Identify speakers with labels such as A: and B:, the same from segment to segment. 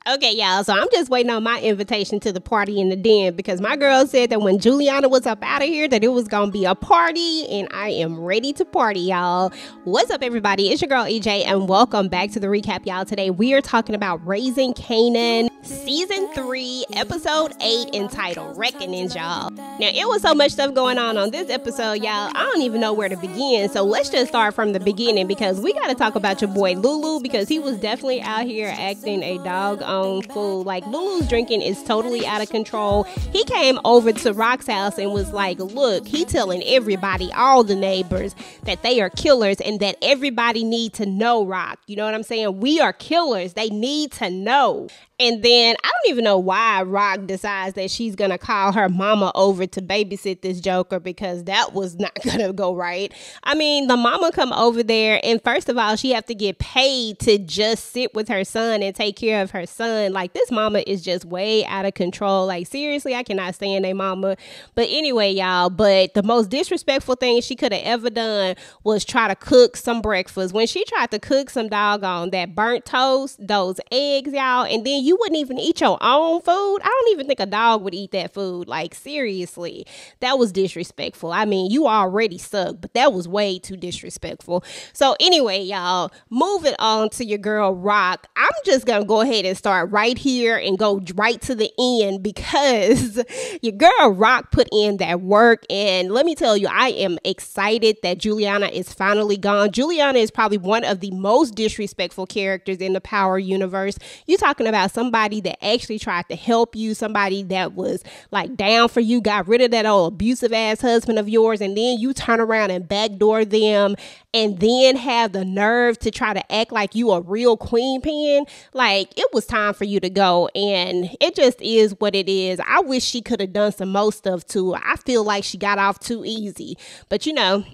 A: Okay, y'all, so I'm just waiting on my invitation to the party in the den because my girl said that when Juliana was up out of here that it was going to be a party, and I am ready to party, y'all. What's up, everybody? It's your girl, EJ, and welcome back to the recap, y'all. Today, we are talking about Raising Kanan, Season 3, Episode 8, entitled Reckonings, y'all. Now, it was so much stuff going on this episode, y'all. I don't even know where to begin, so let's just start from the beginning because we got to talk about your boy Lulu because he was definitely out here acting a dog on fool. Like, Lulu's drinking is totally out of control. He came over to Rock's house and was like, look, he telling everybody, all the neighbors, that they are killers and that everybody need to know, Rock. You know what I'm saying? We are killers. They need to know. And then I don't even know why Rock decides that she's going to call her mama over to babysit this Joker because that was not going to go right. I mean, the mama come over there and first of all, she have to get paid to just sit with her son and take care of her son. Like, this mama is just way out of control. Like, seriously, I cannot stand a mama. But anyway, y'all, but the most disrespectful thing she could have ever done was try to cook some breakfast. When she tried to cook some doggone that burnt toast, those eggs, y'all, and then you wouldn't even eat your own food. I don't even think a dog would eat that food. Like, seriously, that was disrespectful. I mean, you already suck, but that was way too disrespectful. So anyway, y'all, moving on to your girl Rock. I'm just gonna go ahead and start right here and go right to the end because your girl Rock put in that work, and let me tell you, I am excited that Juliana is finally gone. Juliana is probably one of the most disrespectful characters in the Power universe. You talking about somebody that actually tried to help you, somebody that was like down for you, got rid of that old abusive ass husband of yours, and then you turn around and backdoor them and then have the nerve to try to act like you a real queen pin. Like, it was time for you to go, and it just is what it is. I wish she could have done some more stuff too. I feel like she got off too easy, but you know,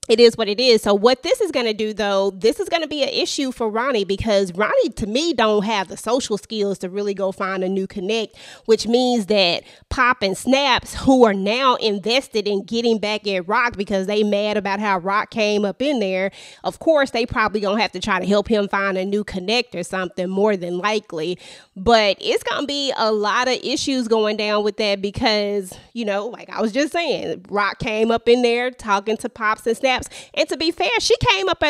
A: it is what it is. So what this is going to do, though, this is going to be an issue for Ronnie because Ronnie, to me, don't have the social skills to really go find a new connect, which means that Pop and Snaps, who are now invested in getting back at Rock because they mad about how Rock came up in there, of course, they probably going to have to try to help him find a new connect or something, more than likely. But it's going to be a lot of issues going down with that because, you know, like I was just saying, Rock came up in there talking to Pops and Snaps. And to be fair, she came up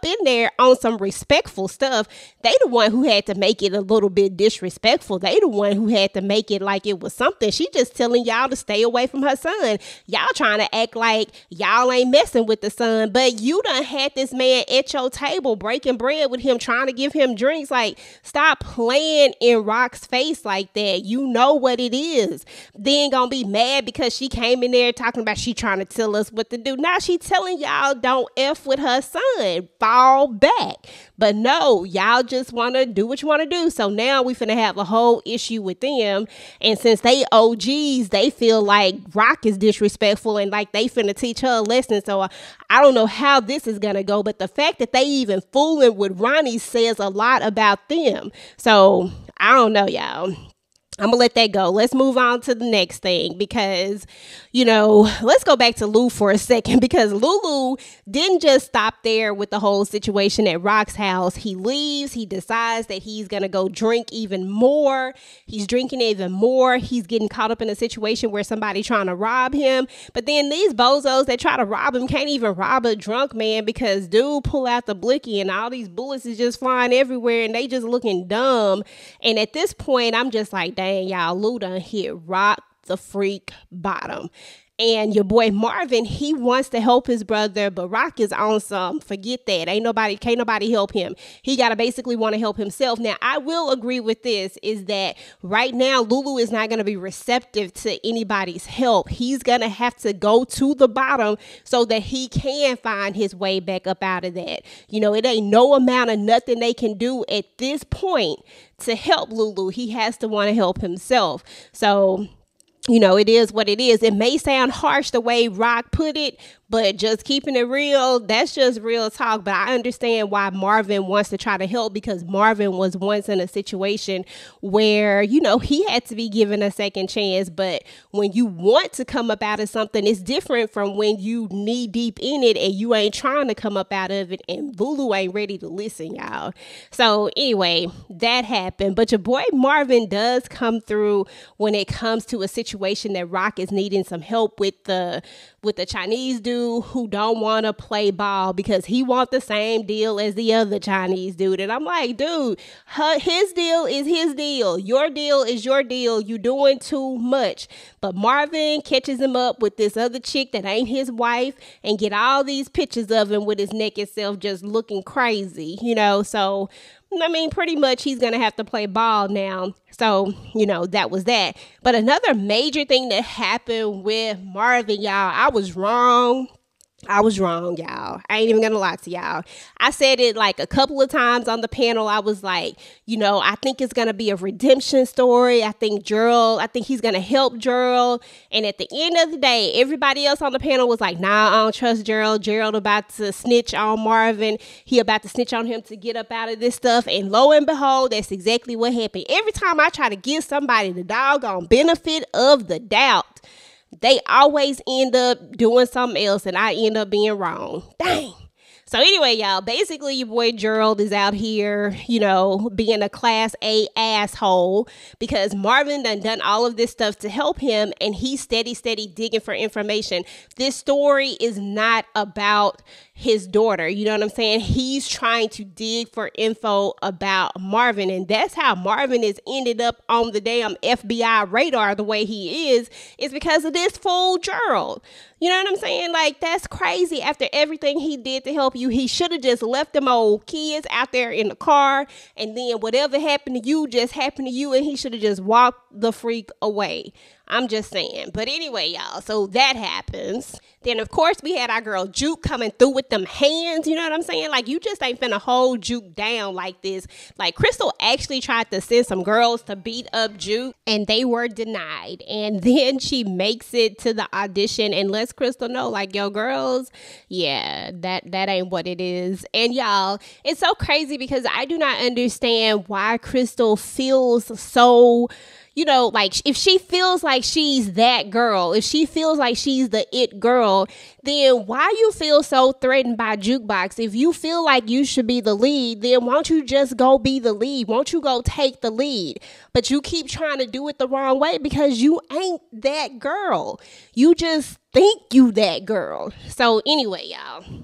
A: in there on some respectful stuff. They the one who had to make it a little bit disrespectful. They the one who had to make it like it was something. She just telling y'all to stay away from her son. Y'all trying to act like y'all ain't messing with the son, but you done had this man at your table breaking bread with him, trying to give him drinks. Like, stop playing in Rock's face like that. You know what it is. Then gonna be mad because she came in there talking about she trying to tell us what to do. Now she telling y'all don't F with her son. Fall back. But no, y'all just want to do what you want to do. So now we finna have a whole issue with them. And since they OGs, they feel like Rock is disrespectful and like they finna teach her a lesson. So I don't know how this is gonna go. But the fact that they even fooling with Ronnie says a lot about them. So I don't know, y'all. I'm gonna let that go. Let's move on to the next thing because, you know, let's go back to Lou for a second because Lulu didn't just stop there with the whole situation at Rock's house. He leaves. He decides that he's gonna go drink even more. He's drinking even more. He's getting caught up in a situation where somebody trying to rob him. But then these bozos that try to rob him can't even rob a drunk man because dude pull out the blicky and all these bullets is just flying everywhere and they just looking dumb. And at this point, I'm just like, dang, y'all, Lou done hit rock the freak bottom. And your boy Marvin, he wants to help his brother, but Rock is on some, forget that. Can't nobody help him. He got to basically want to help himself. Now, I will agree with this, is that right now, Lulu is not going to be receptive to anybody's help. He's going to have to go to the bottom so that he can find his way back up out of that. You know, it ain't no amount of nothing they can do at this point to help Lulu. He has to want to help himself. So, you know, it is what it is. It may sound harsh the way Rock put it, But just keeping it real, that's just real talk. But I understand why Marvin wants to try to help, because Marvin was once in a situation where, you know, he had to be given a second chance. But when you want to come up out of something, it's different from when you knee deep in it and you ain't trying to come up out of it, and Vulu ain't ready to listen, y'all. So anyway, that happened. But your boy Marvin does come through when it comes to a situation that Rock is needing some help with the Chinese dude who don't want to play ball because he want the same deal as the other Chinese dude. And I'm like, dude, his deal is his deal. Your deal is your deal. You doing too much. But Marvin catches him up with this other chick that ain't his wife and get all these pictures of him with his naked self just looking crazy, you know. So I mean, pretty much he's going to have to play ball now. So, you know, that was that. But another major thing that happened with Marvin, y'all, I was wrong, y'all. I ain't even gonna lie to y'all. I said it like a couple of times on the panel. I was like, you know, I think it's gonna be a redemption story. I think he's gonna help Gerald. And at the end of the day, everybody else on the panel was like, nah, I don't trust Gerald. Gerald about to snitch on Marvin. He about to snitch on him to get up out of this stuff. And lo and behold, that's exactly what happened. Every time I try to give somebody the doggone benefit of the doubt, they always end up doing something else and I end up being wrong. Dang. So anyway, y'all, basically your boy Gerald is out here, you know, being a class A asshole because Marvin done all of this stuff to help him and he's steady digging for information. This story is not about his daughter. You know what I'm saying? He's trying to dig for info about Marvin, and that's how Marvin is ended up on the damn FBI radar the way he is because of this fool Gerald. You know what I'm saying? Like, that's crazy. After everything he did to help you, he should have just left them old kids out there in the car, and then whatever happened to you just happened to you, and he should have just walked the freak away. I'm just saying. But anyway, y'all, so that happens. Then, of course, we had our girl Juke coming through with them hands. You know what I'm saying? Like, you just ain't finna hold Juke down like this. Like, Crystal actually tried to send some girls to beat up Juke, and they were denied. And then she makes it to the audition and lets Crystal know, like, yo, girls, yeah, that ain't what it is. And, y'all, it's so crazy because I do not understand why Crystal feels so... You know, like, if she feels like she's that girl, if she feels like she's the it girl, then why you feel so threatened by Jukebox? If you feel like you should be the lead, then won't you just go be the lead? Won't you go take the lead? But you keep trying to do it the wrong way because you ain't that girl. You just think you that girl. So anyway, y'all.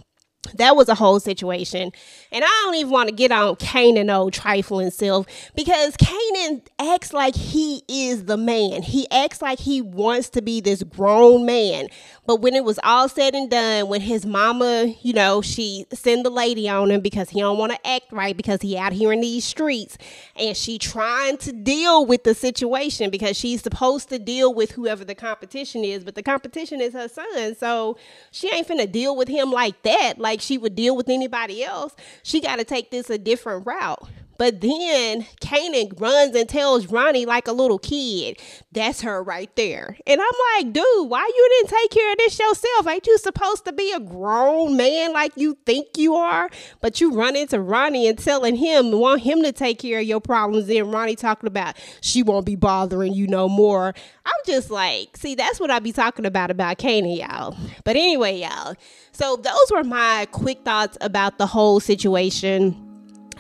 A: That was a whole situation. And I don't even want to get on Kanan old trifling self because Kanan acts like he is the man. He acts like he wants to be this grown man. But when it was all said and done, when his mama, you know, she sent the lady on him because he don't want to act right because he out here in these streets, and she trying to deal with the situation because she's supposed to deal with whoever the competition is, but the competition is her son. So she ain't finna deal with him like that, like she would deal with anybody else. She got to take this a different route. But then Kanan runs and tells Ronnie like a little kid. That's her right there. And I'm like, dude, why you didn't take care of this yourself? Ain't you supposed to be a grown man like you think you are? But you run into Ronnie and telling him, want him to take care of your problems. Then Ronnie talking about she won't be bothering you no more. I'm just like, see, that's what I be talking about Kanan, y'all. But anyway, y'all. So those were my quick thoughts about the whole situation.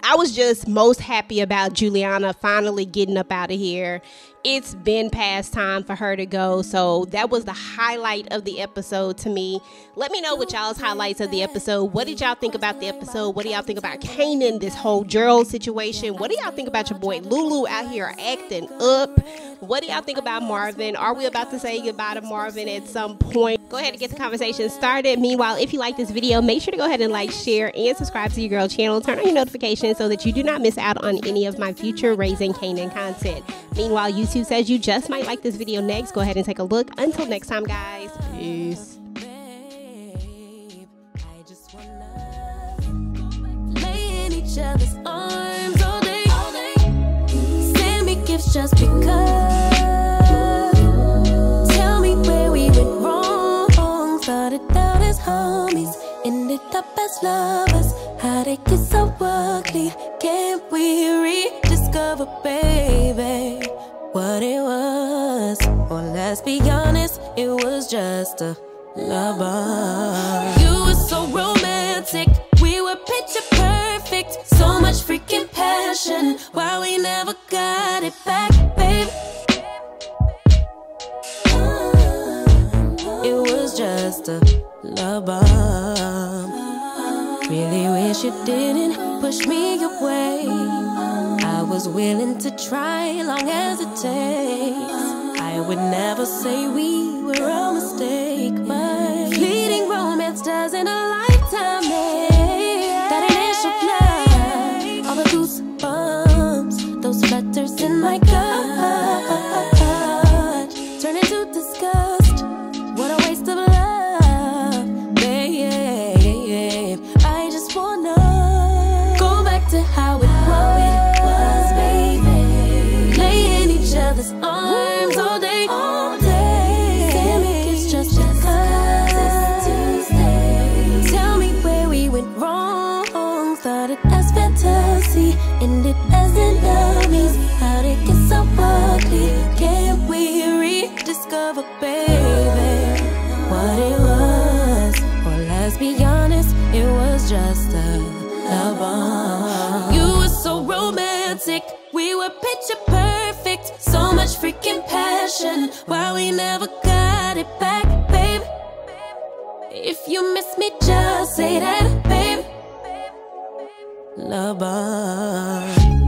A: I was just most happy about Juliana finally getting up out of here. It's been past time for her to go. So that was the highlight of the episode to me. Let me know what y'all's highlights of the episode. What did y'all think about the episode? What do y'all think about Kanan, this whole Gerald situation? What do y'all think about your boy Lulu out here acting up? What do y'all think about Marvin? Are we about to say goodbye to Marvin at some point? Go ahead and get the conversation started. Meanwhile, if you like this video, make sure to go ahead and like, share, and subscribe to your girl channel. Turn on your notifications so that you do not miss out on any of my future Raising Kanan content. Meanwhile, YouTube says you just might like this video next. Go ahead and take a look. Until next time, guys. Peace. Each other's arms all day. Send me gifts just because. Tell me where we went wrong. Started out as hard.
B: homies ended up as lovers. How'd it get so ugly? Can't we rediscover, baby, what it was? Or let's be honest, it was just a lover. You were so romantic, we were picture perfect. So much freaking passion, why we never got it back, babe? It was just a lover. Really wish you didn't push me away. I was willing to try long as it takes. I would never say we were a mistake, but fleeting romance doesn't a lifetime make. That initial flight, all the goosebumps, those flutters in my gut turn into disgust. What a waste of love, babe. I just wanna go back to how it was, baby. Lay in each other's arms all day, all day. Say it's just because it's Tuesday. Tell me where we went wrong. Started as fantasy, ended as enemies. How'd it get so ugly? Can't we rediscover, baby, what it was? Or let's be honest, it was just a lover. You were so romantic, we were picture perfect. So much freaking passion, why we never got it back, babe? If you miss me, just say that, babe. Lover.